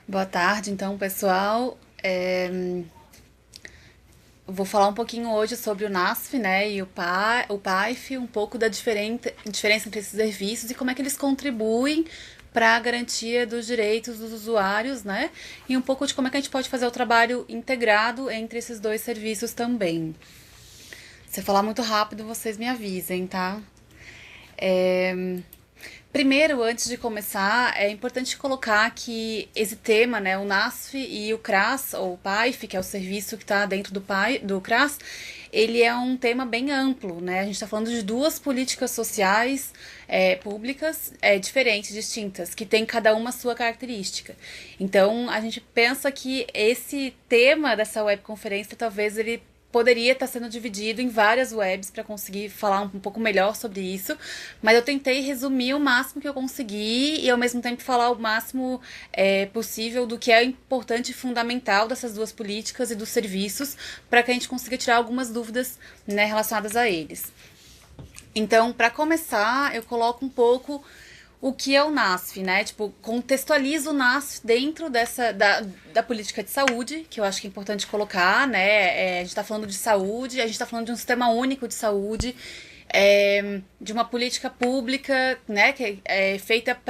Boa tarde, então, pessoal. Eu vou falar um pouquinho hoje sobre o NASF, né, e o PAIF, um pouco da diferença entre esses serviços e como é que eles contribuem para a garantia dos direitos dos usuários, né, e um pouco de como é que a gente pode fazer o trabalho integrado entre esses dois serviços também. Se eu falar muito rápido, vocês me avisem, tá? Primeiro, antes de começar, é importante colocar que esse tema, né, o NASF e o CRAS, ou o PAIF, que é o serviço que está dentro do CRAS, ele é um tema bem amplo, né? A gente está falando de duas políticas sociais públicas diferentes, distintas, que tem cada uma a sua característica. Então, a gente pensa que esse tema dessa webconferência, talvez ele poderia estar sendo dividido em várias webs para conseguir falar um pouco melhor sobre isso, mas eu tentei resumir o máximo que eu consegui e ao mesmo tempo falar o máximo possível do que é importante e fundamental dessas duas políticas e dos serviços para que a gente consiga tirar algumas dúvidas, né, relacionadas a eles. Então, para começar, eu coloco um pouco o que é o NASF, né? Tipo, contextualiza o NASF dentro da política de saúde, que eu acho que é importante colocar, né? A gente está falando de saúde, a gente está falando de um sistema único de saúde, de uma política pública, né? Que é feita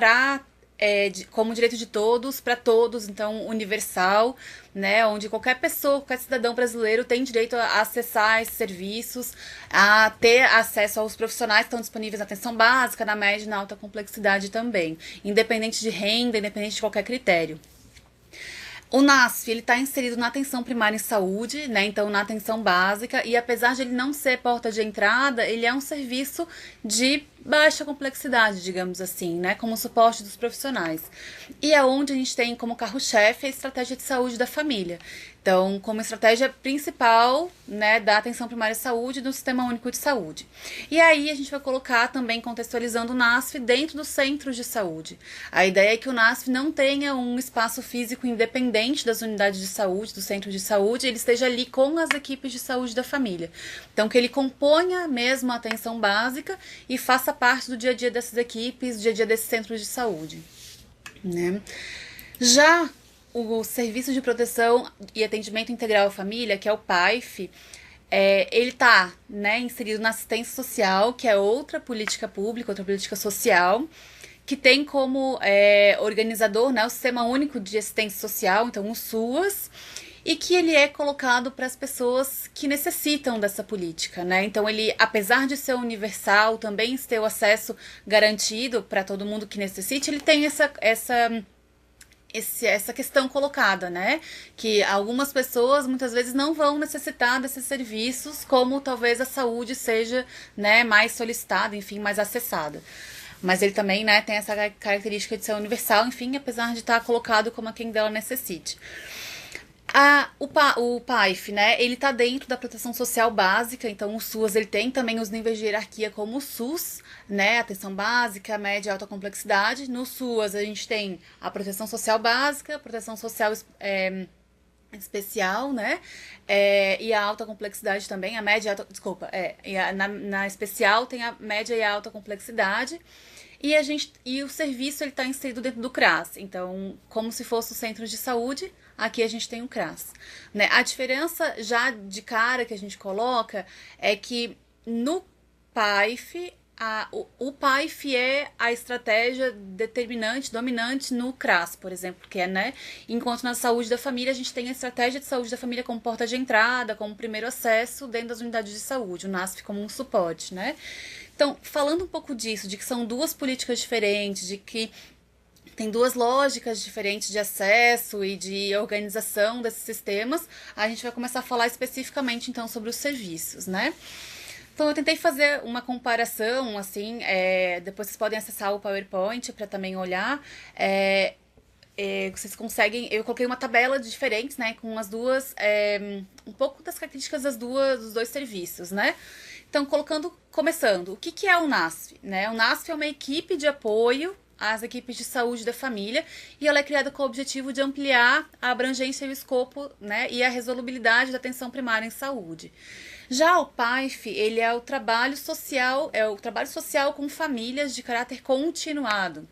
como direito de todos, para todos, então universal, né, onde qualquer pessoa, qualquer cidadão brasileiro tem direito a acessar esses serviços, a ter acesso aos profissionais que estão disponíveis na atenção básica, na média e na alta complexidade também, independente de renda, independente de qualquer critério. O NASF, ele está inserido na atenção primária em saúde, né, então na atenção básica, e apesar de ele não ser porta de entrada, ele é um serviço de baixa complexidade, digamos assim, né, como suporte dos profissionais. E é onde a gente tem como carro-chefe a estratégia de saúde da família. Então, como estratégia principal, né, da atenção primária à saúde do Sistema Único de Saúde. E aí a gente vai colocar também, contextualizando o NASF, dentro dos centros de saúde. A ideia é que o NASF não tenha um espaço físico independente das unidades de saúde, dos centros de saúde, ele esteja ali com as equipes de saúde da família. Então, que ele componha mesmo a atenção básica e faça parte do dia a dia dessas equipes, do dia a dia desses centros de saúde, né? Já o Serviço de Proteção e Atendimento Integral à Família, que é o PAIF, ele está, né, inserido na assistência social, que é outra política pública, outra política social, que tem como organizador, né, o Sistema Único de Assistência Social, então o SUAS, e que ele é colocado para as pessoas que necessitam dessa política, né? Então ele, apesar de ser universal, também ter o acesso garantido para todo mundo que necessite, ele tem essa questão colocada, né? Que algumas pessoas muitas vezes não vão necessitar desses serviços, como talvez a saúde seja, né, mais solicitada, enfim, mais acessada. Mas ele também, né, tem essa característica de ser universal, enfim, apesar de estar colocado como a quem dela necessite. O PAIF, né, ele tá dentro da proteção social básica, então o SUAS, ele tem também os níveis de hierarquia como o SUS, né, atenção básica, média e alta complexidade. No SUAS a gente tem a proteção social básica, a proteção social especial, né, e a alta complexidade também, a média e alta, desculpa, na especial tem a média e a alta complexidade. E o serviço ele está inserido dentro do CRAS, então como se fosse o centro de saúde, aqui a gente tem o CRAS, né? A diferença já de cara que a gente coloca é que no PAIF, o PAIF é a estratégia determinante, dominante no CRAS, por exemplo, que é, né? Enquanto na saúde da família a gente tem a estratégia de saúde da família como porta de entrada, como primeiro acesso dentro das unidades de saúde, o NASF como um suporte, né? Então, falando um pouco disso, de que são duas políticas diferentes, de que tem duas lógicas diferentes de acesso e de organização desses sistemas, a gente vai começar a falar especificamente, então, sobre os serviços, né? Então, eu tentei fazer uma comparação, assim, depois vocês podem acessar o PowerPoint para também olhar, vocês conseguem, eu coloquei uma tabela de diferentes, né, com as duas, um pouco das características dos dois serviços, né? Então, começando, o que é o NASF, né? O NASF é uma equipe de apoio as equipes de saúde da família, e ela é criada com o objetivo de ampliar a abrangência e o escopo, né, e a resolubilidade da atenção primária em saúde. Já o PAIF, ele é o trabalho social com famílias de caráter continuado,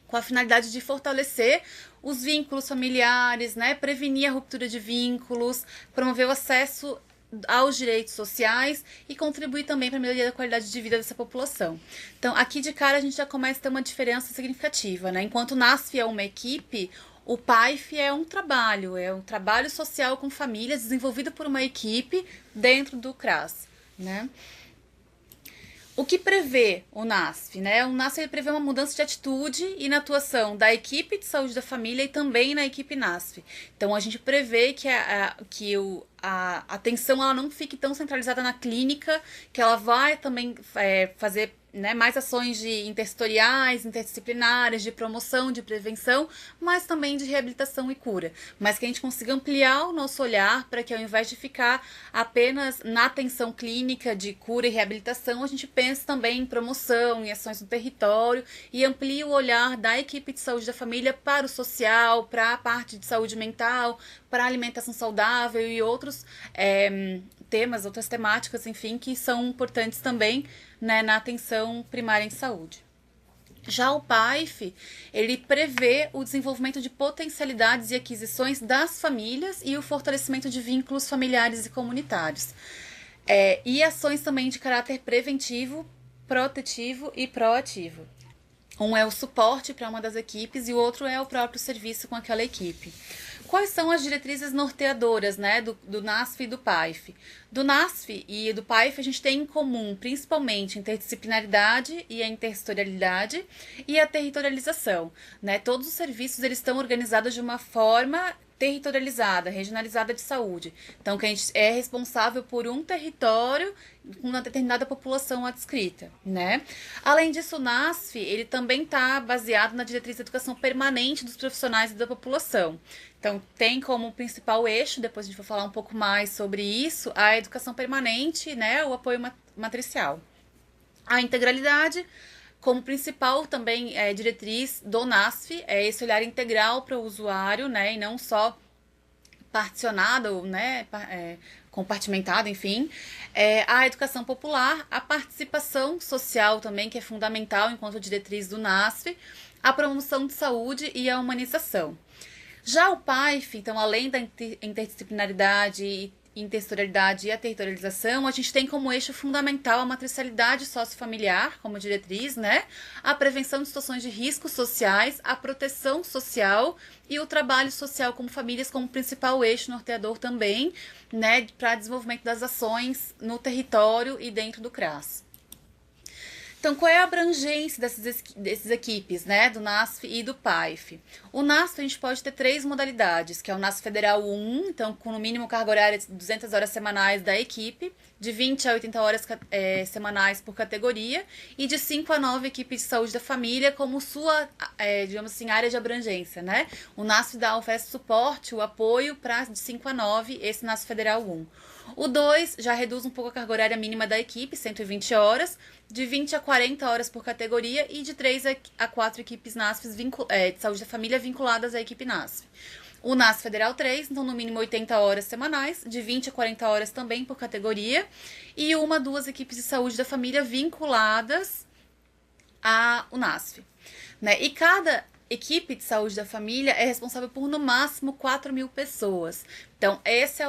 com a finalidade de fortalecer os vínculos familiares, né, prevenir a ruptura de vínculos, promover o acesso aos direitos sociais e contribuir também para a melhoria da qualidade de vida dessa população. Então, aqui de cara a gente já começa a ter uma diferença significativa, né? Enquanto o NASF é uma equipe, o PAIF é um trabalho social com famílias desenvolvido por uma equipe dentro do CRAS, né? O que prevê o NASF, né? O NASF ele prevê uma mudança de atitude e na atuação da equipe de saúde da família e também na equipe NASF. Então, a gente prevê que a atenção ela não fique tão centralizada na clínica, que ela vai também fazer, né, mais ações intersetoriais, interdisciplinares, de promoção, de prevenção, mas também de reabilitação e cura. Mas que a gente consiga ampliar o nosso olhar para que ao invés de ficar apenas na atenção clínica de cura e reabilitação, a gente pense também em promoção, em ações no território e amplie o olhar da equipe de saúde da família para o social, para a parte de saúde mental, para a alimentação saudável e outros temas, outras temáticas, enfim, que são importantes também, né, na atenção primária em saúde. Já o PAIF, ele prevê o desenvolvimento de potencialidades e aquisições das famílias e o fortalecimento de vínculos familiares e comunitários. E ações também de caráter preventivo, protetivo e proativo. Um é o suporte para uma das equipes e o outro é o próprio serviço com aquela equipe. Quais são as diretrizes norteadoras, né, do NASF e do PAIF? Do NASF e do PAIF a gente tem em comum principalmente a interdisciplinaridade e a intersetorialidade e a territorialização, né? Todos os serviços eles estão organizados de uma forma territorializada, regionalizada de saúde. Então, que a gente é responsável por um território com uma determinada população adscrita, né? Além disso, o NASF, ele também está baseado na diretriz de educação permanente dos profissionais e da população. Então, tem como principal eixo, depois a gente vai falar um pouco mais sobre isso, a educação permanente, né, o apoio matricial. A integralidade, como principal também diretriz do NASF, é esse olhar integral para o usuário, né, e não só particionado, né, compartimentado, enfim. A educação popular, a participação social também, que é fundamental enquanto diretriz do NASF, a promoção de saúde e a humanização. Já o PAIF, então, além da interdisciplinaridade, intersetorialidade e a territorialização, a gente tem como eixo fundamental a matricialidade sociofamiliar como diretriz, né? A prevenção de situações de riscos sociais, a proteção social e o trabalho social como famílias como principal eixo norteador também, né? Para desenvolvimento das ações no território e dentro do CRAS. Então, qual é a abrangência desses equipes, né, do NASF e do PAIF? O NASF a gente pode ter 3 modalidades, que é o NASF Federal 1, então com no mínimo carga horária de 200 horas semanais da equipe, de 20 a 80 horas semanais por categoria, e de 5 a 9 equipes de saúde da família como sua, digamos assim, área de abrangência, né? O NASF oferece suporte, o apoio para de 5 a 9, esse NASF Federal 1. O 2 já reduz um pouco a carga horária mínima da equipe, 120 horas, de 20 a 40 horas por categoria e de 3 a 4 equipes NASFs de saúde da família vinculadas à equipe NASF. O NASF Federal 3, então no mínimo 80 horas semanais, de 20 a 40 horas também por categoria, e 1 a 2 equipes de saúde da família vinculadas ao NASF. Né? E cada equipe de saúde da família é responsável por no máximo 4.000 pessoas. Então, esse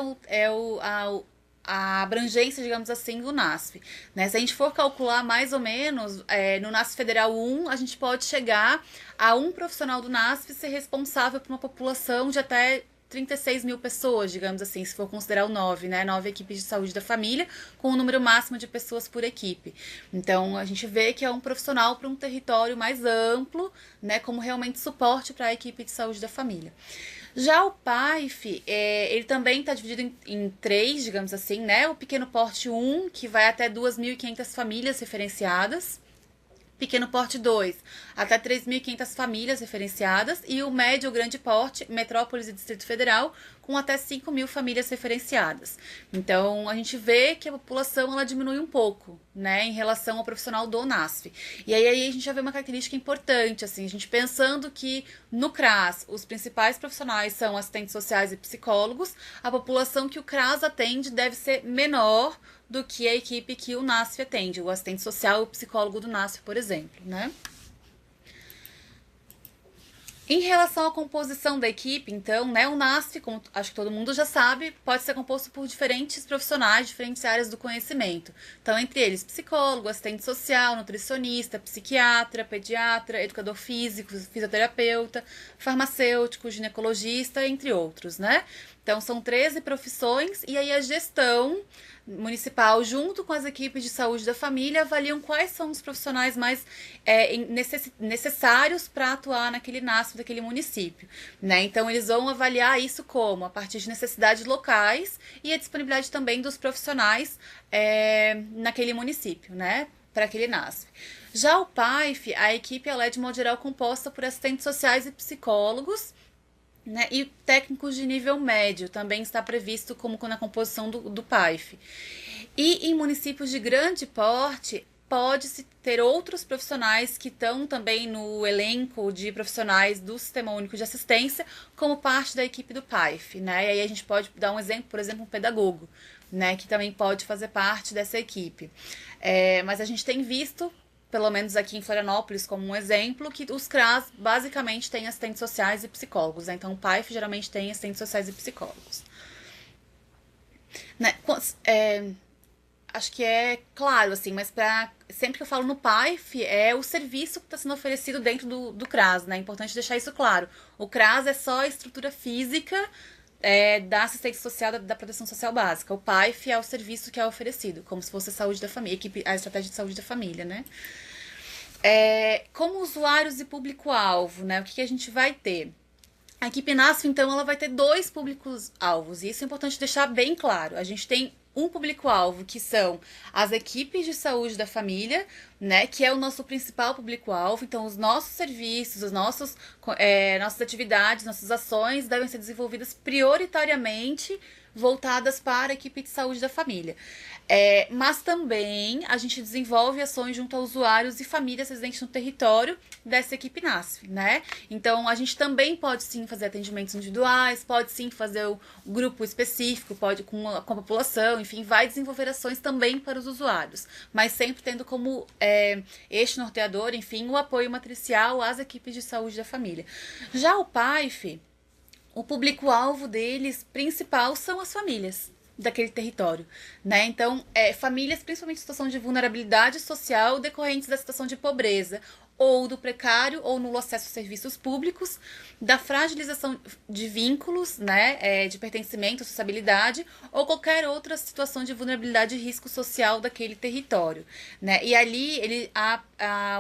a abrangência, digamos assim, do NASF. Né? Se a gente for calcular mais ou menos, no NASF Federal 1, a gente pode chegar a um profissional do NASF ser responsável por uma população de até 36.000 pessoas, digamos assim, se for considerar o 9, né? 9 equipes de saúde da família, com o número máximo de pessoas por equipe. Então, a gente vê que é um profissional para um território mais amplo, né? Como realmente suporte para a equipe de saúde da família. Já o PAIF, ele também está dividido em 3, digamos assim, né? O pequeno porte 1, que vai até 2.500 famílias referenciadas, pequeno porte 2, até 3.500 famílias referenciadas, e o médio ou grande porte, metrópoles e Distrito Federal, com até 5.000 famílias referenciadas. Então, a gente vê que a população ela diminui um pouco, né, em relação ao profissional do NASF. E aí a gente já vê uma característica importante, assim, a gente pensando que no CRAS os principais profissionais são assistentes sociais e psicólogos, a população que o CRAS atende deve ser menor do que a equipe que o NASF atende, o assistente social e o psicólogo do NASF, por exemplo, né? Em relação à composição da equipe, então, né, o NASF, como acho que todo mundo já sabe, pode ser composto por diferentes profissionais, diferentes áreas do conhecimento. Então, entre eles, psicólogo, assistente social, nutricionista, psiquiatra, pediatra, educador físico, fisioterapeuta, farmacêutico, ginecologista, entre outros, né? Então, são 13 profissões e aí a gestão municipal, junto com as equipes de saúde da família, avaliam quais são os profissionais mais necessários para atuar naquele NASF daquele município, né? Então, eles vão avaliar isso como? A partir de necessidades locais e a disponibilidade também dos profissionais naquele município, né? Para aquele NASF. Já o PAIF, a equipe ela é de modo geral composta por assistentes sociais e psicólogos, né, e técnicos de nível médio também está previsto como na composição do PAIF. E em municípios de grande porte, pode-se ter outros profissionais que estão também no elenco de profissionais do Sistema Único de Assistência, como parte da equipe do PAIF, né? E aí a gente pode dar um exemplo, por exemplo, um pedagogo, né, que também pode fazer parte dessa equipe. Mas a gente tem visto, pelo menos aqui em Florianópolis, como um exemplo, que os CRAS basicamente têm assistentes sociais e psicólogos, né? Então o PAIF geralmente tem assistentes sociais e psicólogos. Né? Acho que é claro, assim, mas sempre que eu falo no PAIF, é o serviço que está sendo oferecido dentro do CRAS, né? É importante deixar isso claro. O CRAS é só a estrutura física da assistência social, da proteção social básica. O PAIF é o serviço que é oferecido, como se fosse a saúde da família, a estratégia de saúde da família, né? Como usuários e público-alvo, né? O que a gente vai ter? A equipe NASF, então, ela vai ter 2 públicos-alvos, e isso é importante deixar bem claro. A gente tem um público-alvo, que são as equipes de saúde da família, né, que é o nosso principal público-alvo. Então, os nossos serviços, nossas atividades, nossas ações devem ser desenvolvidas prioritariamente voltadas para a equipe de saúde da família. Mas também a gente desenvolve ações junto a usuários e famílias residentes no território dessa equipe NASF, né? Então, a gente também pode sim fazer atendimentos individuais, pode sim fazer o grupo específico, pode com a população, enfim, vai desenvolver ações também para os usuários, mas sempre tendo como eixo norteador, enfim, o apoio matricial às equipes de saúde da família. Já o PAIF, o público-alvo deles principal são as famílias daquele território, né? Então, famílias principalmente em situação de vulnerabilidade social decorrentes da situação de pobreza ou do precário ou nulo acesso a serviços públicos, da fragilização de vínculos, né, de pertencimento, sociabilidade, ou qualquer outra situação de vulnerabilidade e risco social daquele território, né? E ali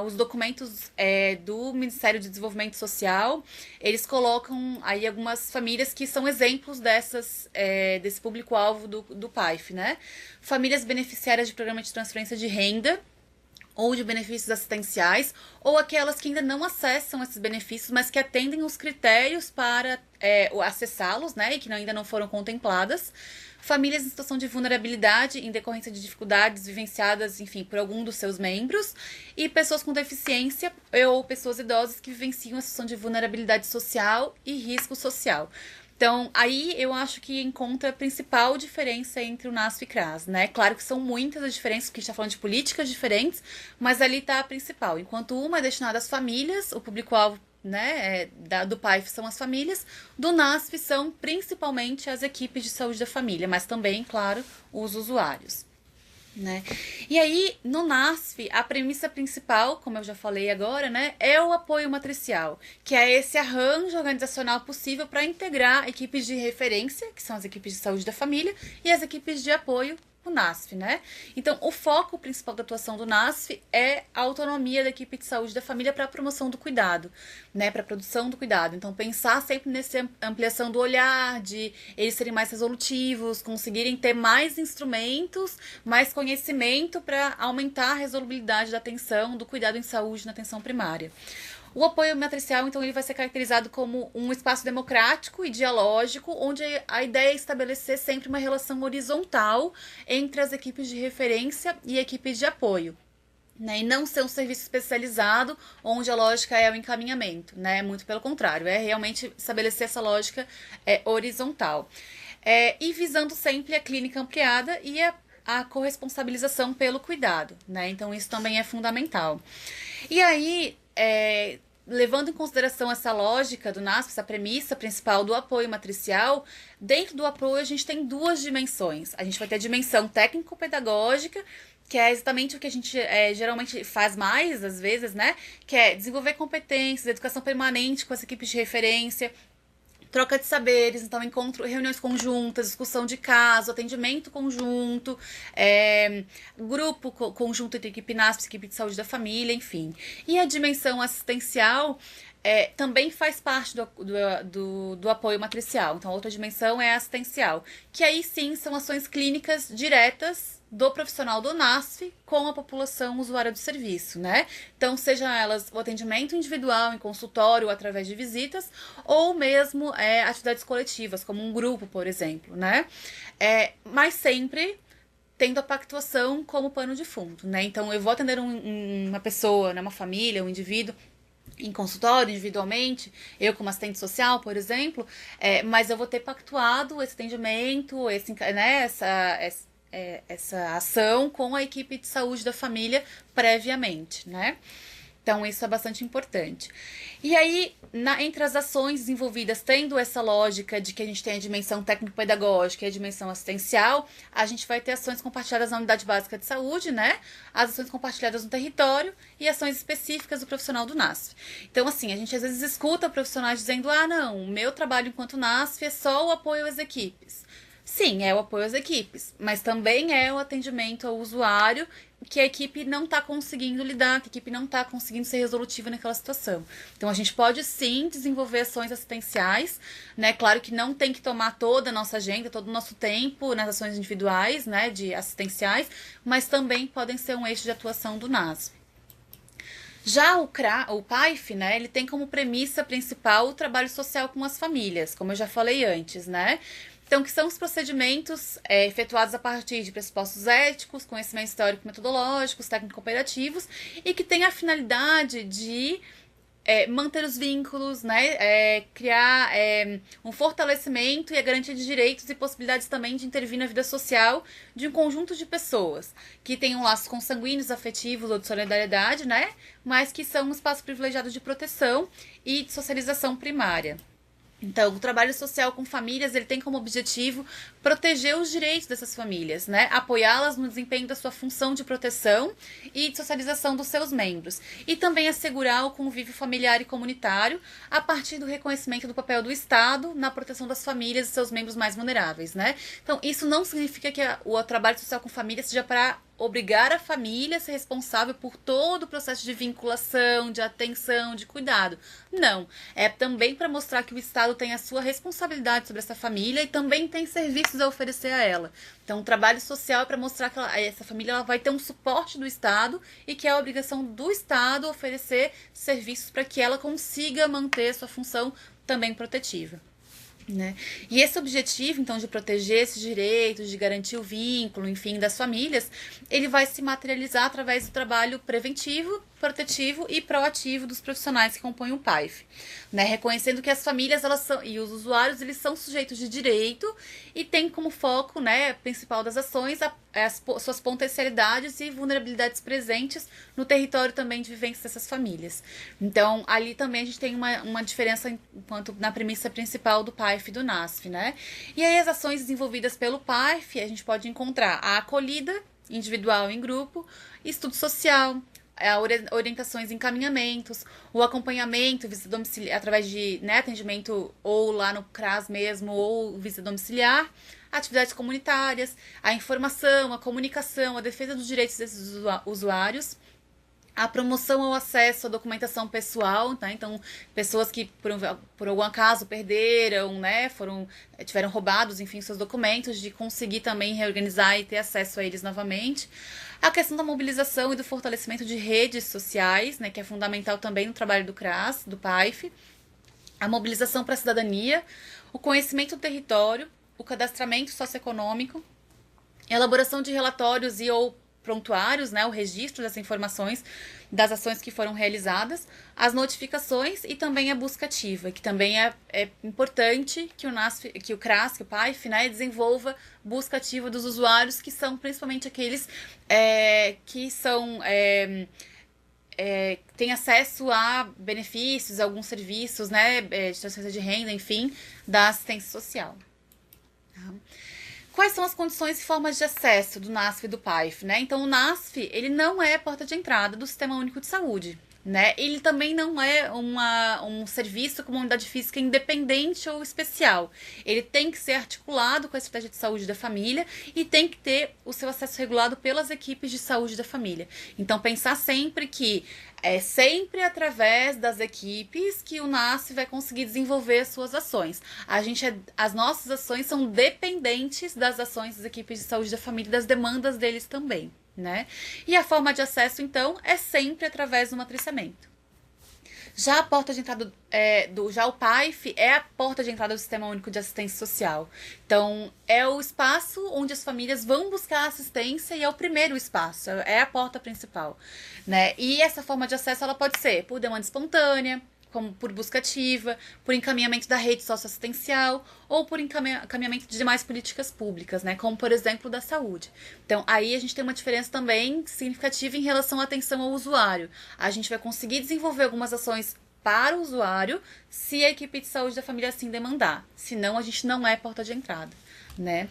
os documentos do Ministério de Desenvolvimento Social, eles colocam aí algumas famílias que são exemplos desse público-alvo do PAIF, né? Famílias beneficiárias de programa de transferência de renda, ou de benefícios assistenciais, ou aquelas que ainda não acessam esses benefícios, mas que atendem os critérios para acessá-los, né, e que ainda não foram contempladas. Famílias em situação de vulnerabilidade em decorrência de dificuldades vivenciadas, enfim, por algum dos seus membros, e pessoas com deficiência ou pessoas idosas que vivenciam a situação de vulnerabilidade social e risco social. Então, aí eu acho que encontra a principal diferença entre o NASF e CRAS, né? Claro que são muitas as diferenças, porque a gente está falando de políticas diferentes, mas ali está a principal. Enquanto uma é destinada às famílias, o público-alvo, né, do PAIF são as famílias, do NASF são principalmente as equipes de saúde da família, mas também, claro, os usuários, né? E aí, no NASF, a premissa principal, como eu já falei agora, né, é o apoio matricial, que é esse arranjo organizacional possível para integrar equipes de referência, que são as equipes de saúde da família, e as equipes de apoio o NASF, né? Então, o foco principal da atuação do NASF é a autonomia da equipe de saúde da família para a promoção do cuidado, né? Para a produção do cuidado. Então, pensar sempre nessa ampliação do olhar, de eles serem mais resolutivos, conseguirem ter mais instrumentos, mais conhecimento para aumentar a resolubilidade da atenção, do cuidado em saúde na atenção primária. O apoio matricial, então, ele vai ser caracterizado como um espaço democrático e dialógico, onde a ideia é estabelecer sempre uma relação horizontal entre as equipes de referência e equipes de apoio, né? E não ser um serviço especializado, onde a lógica é o encaminhamento, né? Muito pelo contrário, é realmente estabelecer essa lógica horizontal. E visando sempre a clínica ampliada e a corresponsabilização pelo cuidado, né? Então, isso também é fundamental. E aí, levando em consideração essa lógica do NASF, essa premissa principal do apoio matricial, dentro do apoio a gente tem duas dimensões. A gente vai ter a dimensão técnico-pedagógica, que é exatamente o que a gente geralmente faz mais, às vezes, né? Que é desenvolver competências, educação permanente com as equipes de referência, troca de saberes, então reuniões conjuntas, discussão de caso, atendimento conjunto, grupo conjunto entre equipe NASF, equipe de saúde da família, enfim. E a dimensão assistencial também faz parte do apoio matricial. Então, a outra dimensão é assistencial, que aí sim são ações clínicas diretas do profissional do NASF com a população usuária do serviço, né? Então, seja elas o atendimento individual em consultório ou através de visitas, ou mesmo atividades coletivas, como um grupo, por exemplo, né? Mas sempre tendo a pactuação como pano de fundo, né? Então, eu vou atender uma pessoa, né, uma família, um indivíduo, em consultório, individualmente, eu como assistente social, por exemplo, mas eu vou ter pactuado esse atendimento, essa ação com a equipe de saúde da família previamente, né? Então, isso é bastante importante. E aí, entre as ações desenvolvidas, tendo essa lógica de que a gente tem a dimensão técnico-pedagógica e a dimensão assistencial, a gente vai ter ações compartilhadas na unidade básica de saúde, né? As ações compartilhadas no território e ações específicas do profissional do NASF. Então, assim, a gente às vezes escuta profissionais dizendo, não, o meu trabalho enquanto NASF é só o apoio às equipes. Sim, é o apoio às equipes, mas também é o atendimento ao usuário que a equipe não está conseguindo lidar, que a equipe não está conseguindo ser resolutiva naquela situação. Então, a gente pode sim desenvolver ações assistenciais, né? Claro que não tem que tomar toda a nossa agenda, todo o nosso tempo nas ações individuais, né, de assistenciais, mas também podem ser um eixo de atuação do NASF. Já o PAIF, né, ele tem como premissa principal o trabalho social com as famílias, como eu já falei antes, né? Então, que são os procedimentos efetuados a partir de pressupostos éticos, conhecimentos histórico-metodológicos, técnico-operativos, e que tem a finalidade de manter os vínculos, né, criar um fortalecimento e a garantia de direitos e possibilidades também de intervir na vida social de um conjunto de pessoas que tenham laços consanguíneos, afetivos ou de solidariedade, né, mas que são um espaço privilegiado de proteção e de socialização primária. Então, o trabalho social com famílias, ele tem como objetivo proteger os direitos dessas famílias, né? Apoiá-las no desempenho da sua função de proteção e de socialização dos seus membros. E também assegurar o convívio familiar e comunitário a partir do reconhecimento do papel do Estado na proteção das famílias e seus membros mais vulneráveis, né? Então, isso não significa que o trabalho social com família seja para obrigar a família a ser responsável por todo o processo de vinculação, de atenção, de cuidado. Não. É também para mostrar que o Estado tem a sua responsabilidade sobre essa família e também tem serviços a oferecer a ela. Então, o trabalho social é para mostrar que essa família vai ter um suporte do Estado e que é a obrigação do Estado oferecer serviços para que ela consiga manter sua função também protetiva. Né? E esse objetivo, então, de proteger esses direitos, de garantir o vínculo, enfim, das famílias, ele vai se materializar através do trabalho preventivo, protetivo e proativo dos profissionais que compõem o PAIF, né? Reconhecendo que as famílias e os usuários, eles são sujeitos de direito e tem como foco, né, principal das ações as suas potencialidades e vulnerabilidades presentes no território também de vivência dessas famílias. Então, ali também a gente tem uma diferença enquanto na premissa principal do PAIF e do NASF, né? E aí as ações desenvolvidas pelo PAIF, a gente pode encontrar a acolhida individual em grupo, estudo social, orientações e encaminhamentos, o acompanhamento, visita domiciliar, através de, né, atendimento ou lá no CRAS mesmo, ou visita domiciliar, atividades comunitárias, a informação, a comunicação, a defesa dos direitos desses usuários, a promoção ao acesso à documentação pessoal, tá? Então, pessoas que por algum acaso perderam, né, tiveram roubados, enfim, seus documentos, de conseguir também reorganizar e ter acesso a eles novamente. A questão da mobilização e do fortalecimento de redes sociais, né, que é fundamental também no trabalho do CRAS, do PAIF. A mobilização para a cidadania, o conhecimento do território, o cadastramento socioeconômico, a elaboração de relatórios e ou prontuários, né, o registro das informações das ações que foram realizadas, as notificações e também a busca ativa, que também é importante que que o CRAS, que o PAIF, né, desenvolva busca ativa dos usuários, que são principalmente aqueles que são têm acesso a benefícios, a alguns serviços, né, de transferência de renda, enfim, da assistência social. Tá? Quais são as condições e formas de acesso do NASF e do PAIF, né? Então, o NASF, ele não é a porta de entrada do Sistema Único de Saúde, né? Ele também não é um serviço com uma unidade física independente ou especial. Ele tem que ser articulado com a estratégia de saúde da família e tem que ter o seu acesso regulado pelas equipes de saúde da família. Então, pensar sempre que é sempre através das equipes que o NASF vai conseguir desenvolver as suas ações. As nossas ações são dependentes das ações das equipes de saúde da família e das demandas deles também, né? E a forma de acesso, então, é sempre através do matriciamento. Já a porta de entrada já o PAIF é a porta de entrada do Sistema Único de Assistência Social. Então, é o espaço onde as famílias vão buscar assistência e é o primeiro espaço, é a porta principal, né? E essa forma de acesso, ela pode ser por demanda espontânea, como por busca ativa, por encaminhamento da rede socioassistencial ou por encaminhamento de demais políticas públicas, né, como por exemplo da saúde. Então, aí a gente tem uma diferença também significativa em relação à atenção ao usuário. A gente vai conseguir desenvolver algumas ações para o usuário se a equipe de saúde da família assim demandar. Senão, a gente não é porta de entrada, né?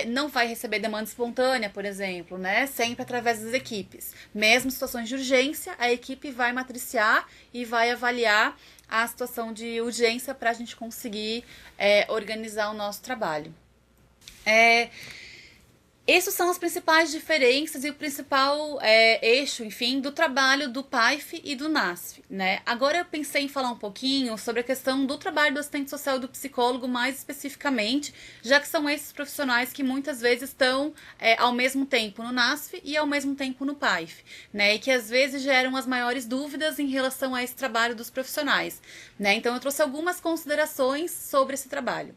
Não vai receber demanda espontânea, por exemplo, né? Sempre através das equipes. Mesmo em situações de urgência, a equipe vai matriciar e vai avaliar a situação de urgência para a gente conseguir organizar o nosso trabalho. Essas são as principais diferenças e o principal eixo, enfim, do trabalho do PAIF e do NASF, né? Agora eu pensei em falar um pouquinho sobre a questão do trabalho do assistente social e do psicólogo mais especificamente, já que são esses profissionais que muitas vezes estão ao mesmo tempo no NASF e ao mesmo tempo no PAIF, né? E que às vezes geram as maiores dúvidas em relação a esse trabalho dos profissionais, né? Então eu trouxe algumas considerações sobre esse trabalho.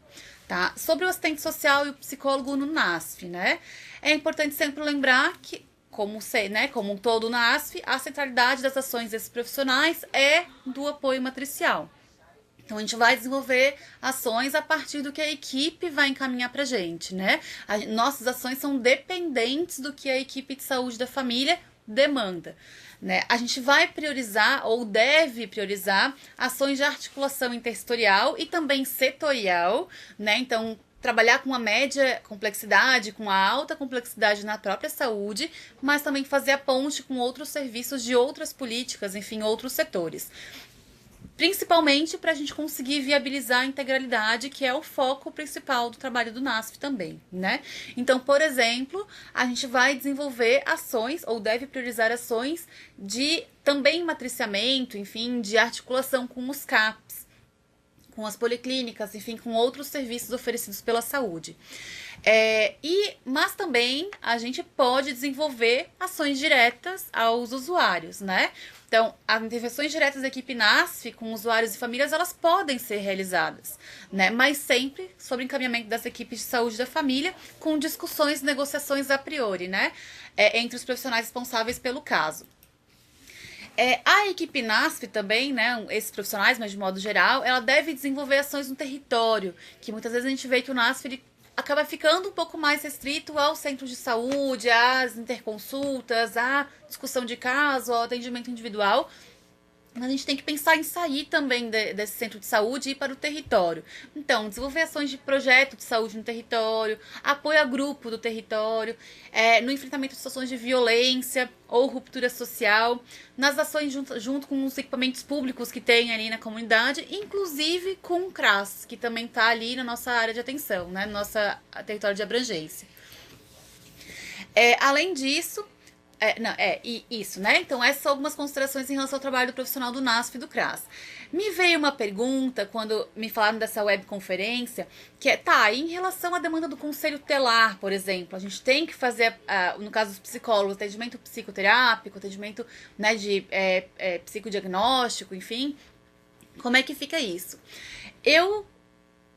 Tá? Sobre o assistente social e o psicólogo no NASF, né? É importante sempre lembrar que, como um todo NASF, a centralidade das ações desses profissionais é do apoio matricial. Então, a gente vai desenvolver ações a partir do que a equipe vai encaminhar pra gente, né? Nossas ações são dependentes do que a equipe de saúde da família demanda, né? A gente vai priorizar ou deve priorizar ações de articulação intersetorial e também setorial, né? Então, trabalhar com a média complexidade, com a alta complexidade na própria saúde, mas também fazer a ponte com outros serviços de outras políticas, enfim, outros setores. Principalmente para a gente conseguir viabilizar a integralidade, que é o foco principal do trabalho do NASF também, né? Então, por exemplo, a gente vai desenvolver ações, ou deve priorizar ações de também matriciamento, enfim, de articulação com os CAPs, com as policlínicas, enfim, com outros serviços oferecidos pela saúde. Mas também a gente pode desenvolver ações diretas aos usuários, né? Então, as intervenções diretas da equipe NASF com usuários e famílias, elas podem ser realizadas, né? Mas sempre sob encaminhamento das equipes de saúde da família, com discussões e negociações a priori, né? Entre os profissionais responsáveis pelo caso. A equipe NASF também, né, esses profissionais, mas de modo geral, ela deve desenvolver ações no território, que muitas vezes a gente vê que o NASF ele acaba ficando um pouco mais restrito ao centro de saúde, às interconsultas, à discussão de caso, ao atendimento individual, Mas a gente tem que pensar em sair também desse centro de saúde e ir para o território. Então, desenvolver ações de projeto de saúde no território, apoio a grupo do território, no enfrentamento de situações de violência ou ruptura social, nas ações junto com os equipamentos públicos que tem ali na comunidade, inclusive com o CRAS, que também está ali na nossa área de atenção, né, no nosso território de abrangência. Além disso, isso, né? Então, essas são algumas considerações em relação ao trabalho do profissional do NASF e do CRAS. Me veio uma pergunta quando me falaram dessa webconferência, que em relação à demanda do conselho tutelar, por exemplo, a gente tem que fazer, no caso dos psicólogos, atendimento psicoterápico, atendimento, né, de psicodiagnóstico, enfim, como é que fica isso? Eu,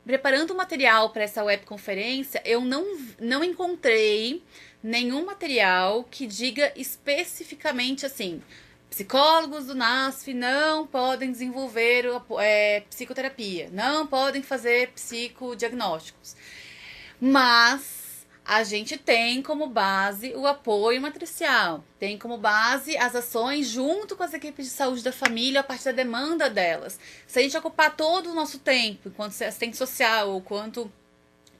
preparando o material para essa webconferência, eu não encontrei nenhum material que diga especificamente assim: psicólogos do NASF não podem desenvolver psicoterapia, não podem fazer psicodiagnósticos. Mas a gente tem como base o apoio matricial, tem como base as ações junto com as equipes de saúde da família a partir da demanda delas. Se a gente ocupar todo o nosso tempo, enquanto assistente social ou quanto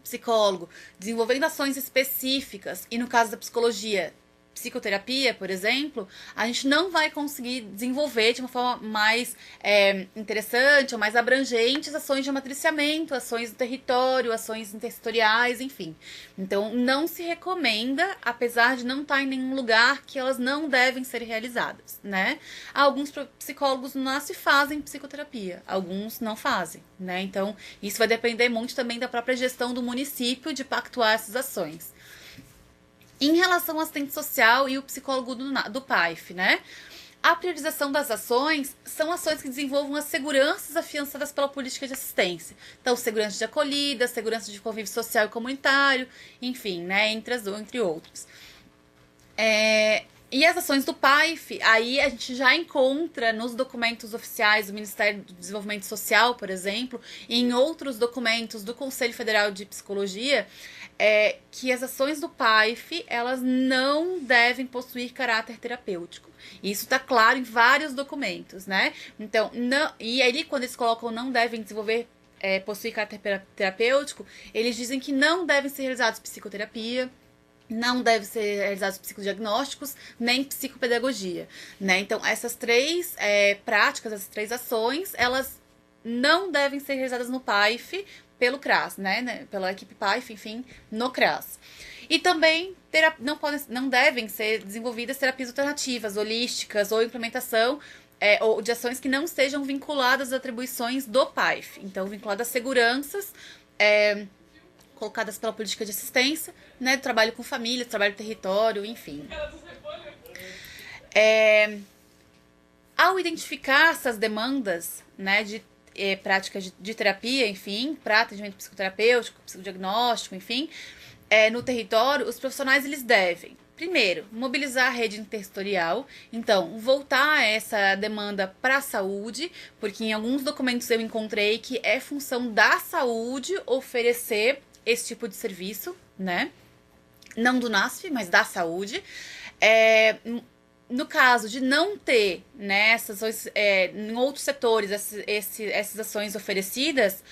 psicólogo, desenvolvendo ações específicas, e no caso da psicologia, psicoterapia, por exemplo, a gente não vai conseguir desenvolver de uma forma mais interessante ou mais abrangente as ações de amatriciamento, ações do território, ações intersetoriais, enfim. Então, não se recomenda, apesar de não estar em nenhum lugar, que elas não devem ser realizadas, né? Alguns psicólogos no NASF fazem psicoterapia, alguns não fazem, né? Então, isso vai depender muito também da própria gestão do município de pactuar essas ações. Em relação ao assistente social e o psicólogo do PAIF, né? A priorização das ações são ações que desenvolvam as seguranças afiançadas pela política de assistência. Então, segurança de acolhida, segurança de convívio social e comunitário, enfim, né? Entre outros. E as ações do PAIF, aí a gente já encontra nos documentos oficiais do Ministério do Desenvolvimento Social, por exemplo, e em outros documentos do Conselho Federal de Psicologia, que as ações do PAIF, elas não devem possuir caráter terapêutico. Isso está claro em vários documentos, né? Então, e aí quando eles colocam não devem desenvolver, possuir caráter terapêutico, eles dizem que não devem ser realizados psicoterapia, não devem ser realizados psicodiagnósticos, nem psicopedagogia, né? Então, essas três práticas, essas três ações, elas não devem ser realizadas no PAIF pelo CRAS, né? Pela equipe PAIF, enfim, no CRAS. E também não devem ser desenvolvidas terapias alternativas, holísticas ou implementação ou de ações que não estejam vinculadas às atribuições do PAIF. Então, vinculadas a seguranças, colocadas pela política de assistência, né, do trabalho com família, trabalho no território, enfim. Ao identificar essas demandas, né, de práticas de terapia, enfim, para atendimento psicoterapêutico, psicodiagnóstico, enfim, no território, os profissionais eles devem, primeiro, mobilizar a rede intersetorial, então, voltar essa demanda para a saúde, porque em alguns documentos eu encontrei que é função da saúde oferecer esse tipo de serviço, né? Não do NASF, mas da saúde. No caso de não ter, né, em outros setores essas ações oferecidas,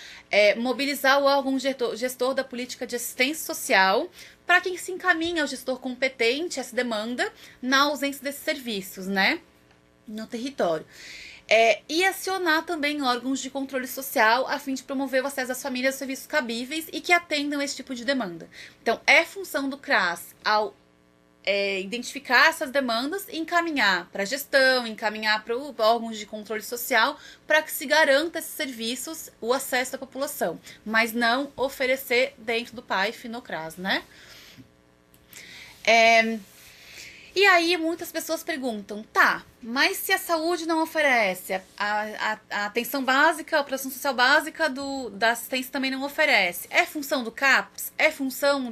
mobilizar o órgão gestor da política de assistência social para quem se encaminha ao gestor competente essa demanda na ausência desses serviços, né, no território. E acionar também órgãos de controle social a fim de promover o acesso das famílias a serviços cabíveis e que atendam esse tipo de demanda. Então, é função do CRAS ao identificar essas demandas e encaminhar para a gestão, encaminhar para órgãos de controle social para que se garanta esses serviços, o acesso da população, mas não oferecer dentro do PAIF no CRAS, né? E aí muitas pessoas perguntam, mas se a saúde não oferece, a atenção básica, a operação social básica da assistência também não oferece, é função do CAPS? É função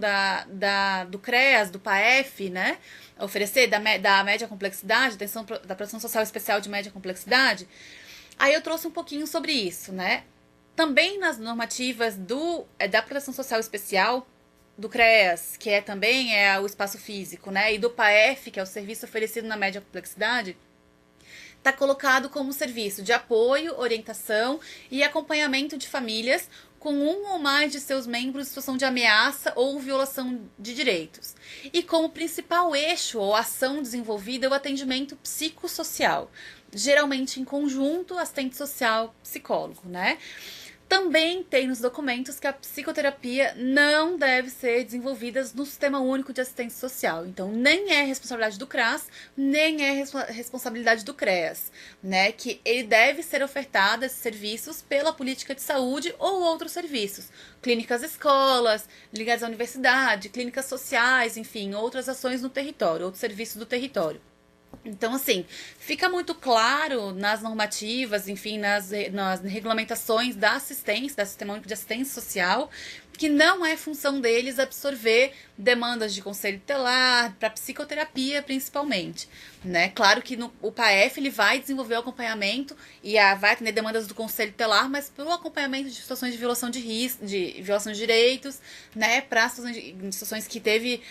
do CREAS, do PAEF, né? Oferecer da média complexidade, atenção da proteção social especial de média complexidade? Aí eu trouxe um pouquinho sobre isso, né? Também nas normativas da proteção social especial, do CREAS, que também o espaço físico, né? E do PAEF, que é o serviço oferecido na média complexidade, está colocado como serviço de apoio, orientação e acompanhamento de famílias com um ou mais de seus membros em situação de ameaça ou violação de direitos. E como principal eixo ou ação desenvolvida é o atendimento psicossocial, geralmente em conjunto, assistente social, psicólogo, né? Também tem nos documentos que a psicoterapia não deve ser desenvolvida no Sistema Único de Assistência Social. Então, nem é responsabilidade do CRAS, nem é responsabilidade do CREAS, né? Que ele deve ser ofertado esses serviços pela política de saúde ou outros serviços. Clínicas escolas, ligadas à universidade, clínicas sociais, enfim, outras ações no território, outros serviços do território. Então, assim, fica muito claro nas normativas, enfim, nas regulamentações da assistência, do Sistema Único de Assistência Social, que não é função deles absorver demandas de conselho tutelar, para psicoterapia principalmente, né? Claro que o PAEF ele vai desenvolver o acompanhamento e vai atender demandas do conselho tutelar, mas pelo acompanhamento de situações de violação de risco, de violação de direitos, né? Para situações que teve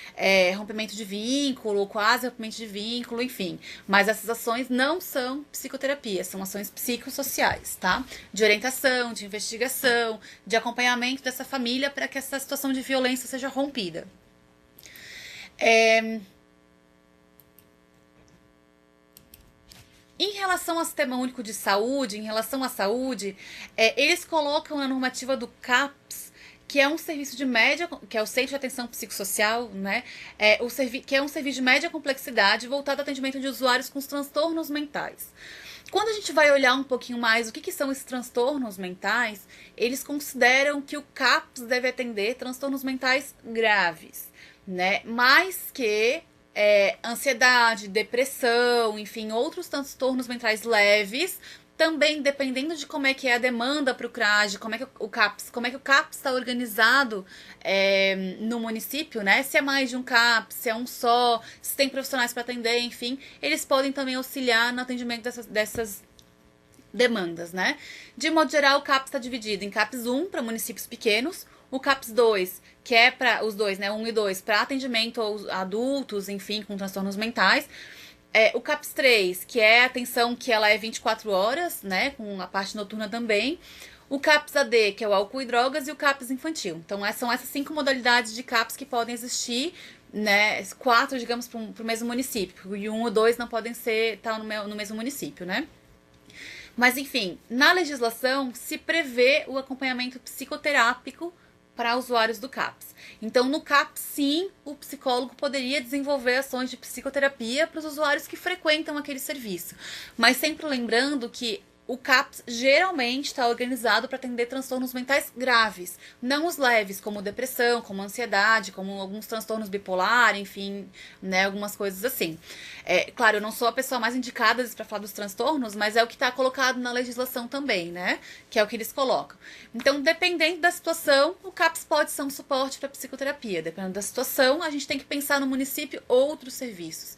rompimento de vínculo, ou quase rompimento de vínculo, enfim. Mas essas ações não são psicoterapia, são ações psicossociais, tá? De orientação, de investigação, de acompanhamento dessa família para que essa situação de violência seja rompida. Em relação ao Sistema Único de Saúde, em relação à saúde, eles colocam na normativa do CAPS, que é um serviço de média, que é o Centro de Atenção Psicossocial, né? Que é um serviço de média complexidade voltado ao atendimento de usuários com transtornos mentais. Quando a gente vai olhar um pouquinho mais o que são esses transtornos mentais, eles consideram que o CAPS deve atender transtornos mentais graves, né? Mais que ansiedade, depressão, enfim, outros transtornos mentais leves. Também, dependendo de como é que é a demanda para o CRAS, de como é que o CAPS está organizado no município, né? Se é mais de um CAPS, se é um só, se tem profissionais para atender, enfim, eles podem também auxiliar no atendimento dessas demandas, né? De modo geral, o CAPS está dividido em CAPS 1 para municípios pequenos, o CAPS 2, que é para os dois, né? 1 e 2, para atendimento aos adultos, enfim, com transtornos mentais. O CAPS 3, que é a atenção que ela é 24 horas, né, com a parte noturna também. O CAPS AD, que é o álcool e drogas, e o CAPS infantil. Então, são essas 5 modalidades de CAPS que podem existir, né, 4, digamos, para o mesmo município. E 1 ou 2 não podem estar no mesmo município, né? Mas, enfim, na legislação se prevê o acompanhamento psicoterápico para usuários do CAPS. Então, no CAPS, sim, o psicólogo poderia desenvolver ações de psicoterapia para os usuários que frequentam aquele serviço. Mas sempre lembrando que o CAPS geralmente está organizado para atender transtornos mentais graves, não os leves, como depressão, como ansiedade, como alguns transtornos bipolar, enfim, né, algumas coisas assim. Claro, eu não sou a pessoa mais indicada para falar dos transtornos, mas é o que está colocado na legislação também, né, que é o que eles colocam. Então, dependendo da situação, o CAPS pode ser um suporte para psicoterapia. Dependendo da situação, a gente tem que pensar no município outros serviços.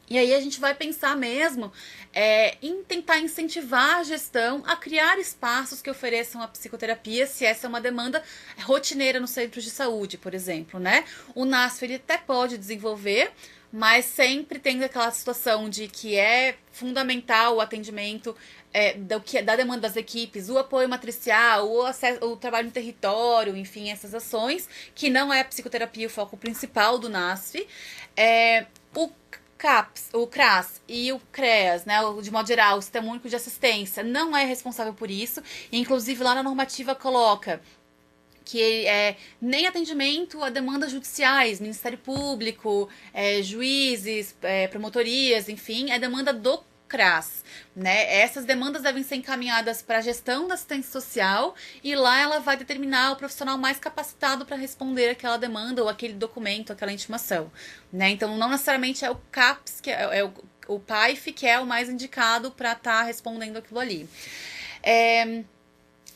E aí a gente vai pensar mesmo em tentar incentivar a gestão a criar espaços que ofereçam a psicoterapia, se essa é uma demanda rotineira nos centros de saúde, por exemplo, né? O NASF ele até pode desenvolver, mas sempre tem aquela situação de que é fundamental o atendimento da demanda das equipes, o apoio matricial, o trabalho no território, enfim, essas ações, que não é a psicoterapia o foco principal do NASF. O CAPS, o CRAS e o CREAS, né, de modo geral, o Sistema Único de Assistência, não é responsável por isso. Inclusive, lá na normativa coloca que nem atendimento a demandas judiciais, Ministério Público, juízes, promotorias, enfim, é demanda do CRAS, né? Essas demandas devem ser encaminhadas para a gestão da assistência social e lá ela vai determinar o profissional mais capacitado para responder aquela demanda ou aquele documento, aquela intimação, né? Então, não necessariamente é o CAPS, que é o PAIF, que é o mais indicado para estar respondendo aquilo ali.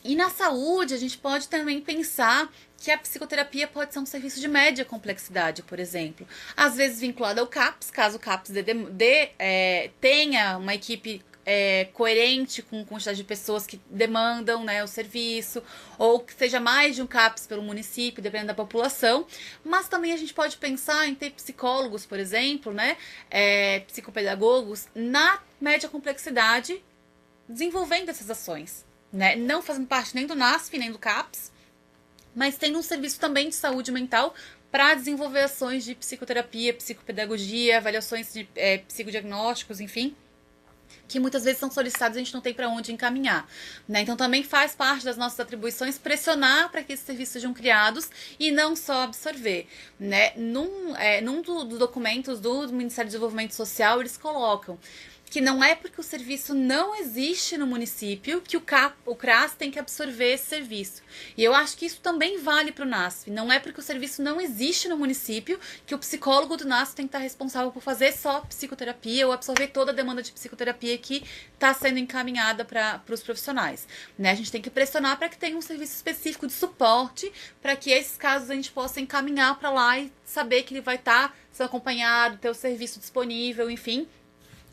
E na saúde, a gente pode também pensar que a psicoterapia pode ser um serviço de média complexidade, por exemplo. Às vezes vinculado ao CAPS, caso o CAPS tenha uma equipe coerente com a quantidade de pessoas que demandam, né, o serviço, ou que seja mais de um CAPS pelo município, dependendo da população. Mas também a gente pode pensar em ter psicólogos, por exemplo, né, psicopedagogos, na média complexidade desenvolvendo essas ações, né? Não fazendo parte nem do NASF, nem do CAPS, mas tendo um serviço também de saúde mental para desenvolver ações de psicoterapia, psicopedagogia, avaliações de psicodiagnósticos, enfim, que muitas vezes são solicitados e a gente não tem para onde encaminhar, né? Então também faz parte das nossas atribuições pressionar para que esses serviços sejam criados e não só absorver, né? Num dos documentos do Ministério do Desenvolvimento Social, eles colocam que não é porque o serviço não existe no município que o CRAS tem que absorver esse serviço. E eu acho que isso também vale para o NASF. Não é porque o serviço não existe no município que o psicólogo do NASF tem que estar responsável por fazer só psicoterapia ou absorver toda a demanda de psicoterapia que está sendo encaminhada para os profissionais, né? A gente tem que pressionar para que tenha um serviço específico de suporte para que esses casos a gente possa encaminhar para lá e saber que ele vai estar sendo acompanhado, ter o serviço disponível, enfim,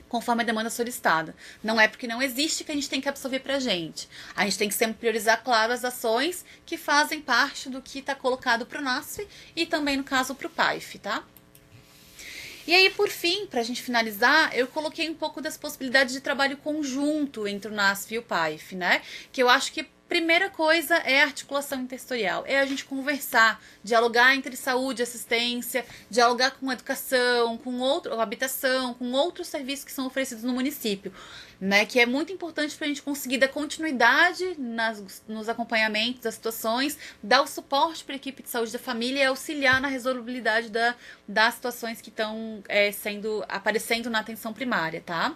conforme a demanda solicitada. Não é porque não existe que a gente tem que absorver pra gente. A gente tem que sempre priorizar, claro, as ações que fazem parte do que está colocado pro NASF e também, no caso, pro PAIF, tá? E aí, por fim, pra gente finalizar, eu coloquei um pouco das possibilidades de trabalho conjunto entre o NASF e o PAIF, né? Que eu acho que primeira coisa é a articulação intersetorial, é a gente conversar, dialogar entre saúde e assistência, dialogar com educação, com habitação, com outros serviços que são oferecidos no município, né? Que é muito importante para a gente conseguir dar continuidade nos acompanhamentos das situações, dar o suporte para a equipe de saúde da família e auxiliar na resolubilidade das situações que estão aparecendo na atenção primária, tá?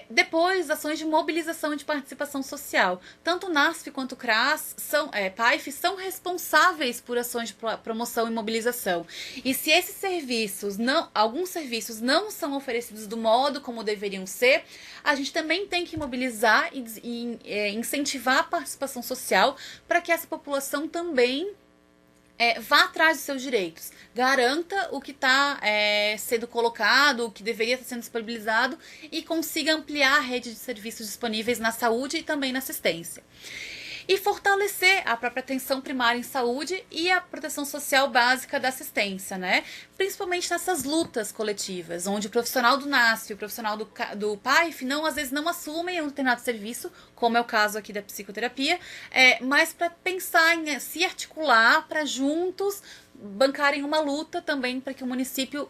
Depois, ações de mobilização e de participação social. Tanto o NASF quanto o CRAS, PAIF, são responsáveis por ações de promoção e mobilização. E se esses serviços, alguns serviços não são oferecidos do modo como deveriam ser, a gente também tem que mobilizar e incentivar a participação social para que essa população também vá atrás dos seus direitos, garanta o que está sendo colocado, o que deveria estar sendo disponibilizado e consiga ampliar a rede de serviços disponíveis na saúde e também na assistência. E fortalecer a própria atenção primária em saúde e a proteção social básica da assistência, né? Principalmente nessas lutas coletivas, onde o profissional do NASF e o profissional do PAIF às vezes não assumem um determinado serviço, como é o caso aqui da psicoterapia, mas para pensar em se articular para juntos bancarem uma luta também para que o município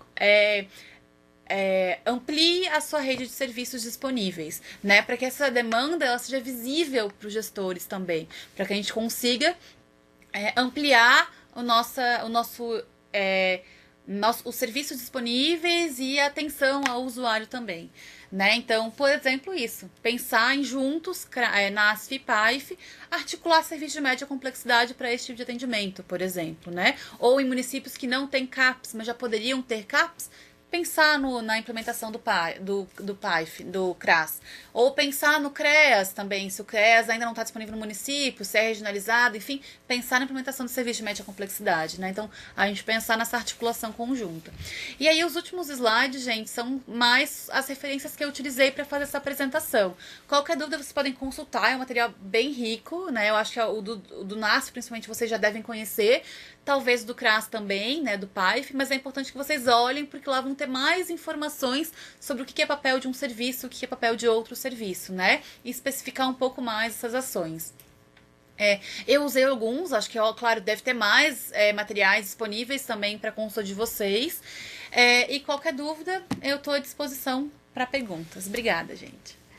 amplie a sua rede de serviços disponíveis, né? Para que essa demanda ela seja visível para os gestores também, para que a gente consiga ampliar os serviços disponíveis e a atenção ao usuário também, né? Então, por exemplo, isso, pensar em juntos, NASF e PAIF, articular serviços de média complexidade para esse tipo de atendimento, por exemplo, né? Ou em municípios que não têm CAPS, mas já poderiam ter CAPS, pensar na implementação do PAIF, do CRAS. Ou pensar no CREAS também, se o CREAS ainda não está disponível no município, se é regionalizado, enfim, pensar na implementação do serviço de média complexidade, né? Então, a gente pensar nessa articulação conjunta. E aí, os últimos slides, gente, são mais as referências que eu utilizei para fazer essa apresentação. Qualquer dúvida, vocês podem consultar, é um material bem rico, né? Eu acho que o do NASF, principalmente, vocês já devem conhecer, talvez do CRAS também, né, do PAIF, mas é importante que vocês olhem, porque lá vão ter mais informações sobre o que é papel de um serviço, o que é papel de outro serviço, né, e especificar um pouco mais essas ações. Eu usei alguns, acho que, claro, deve ter mais materiais disponíveis também para consulta de vocês, e qualquer dúvida, eu estou à disposição para perguntas. Obrigada, gente.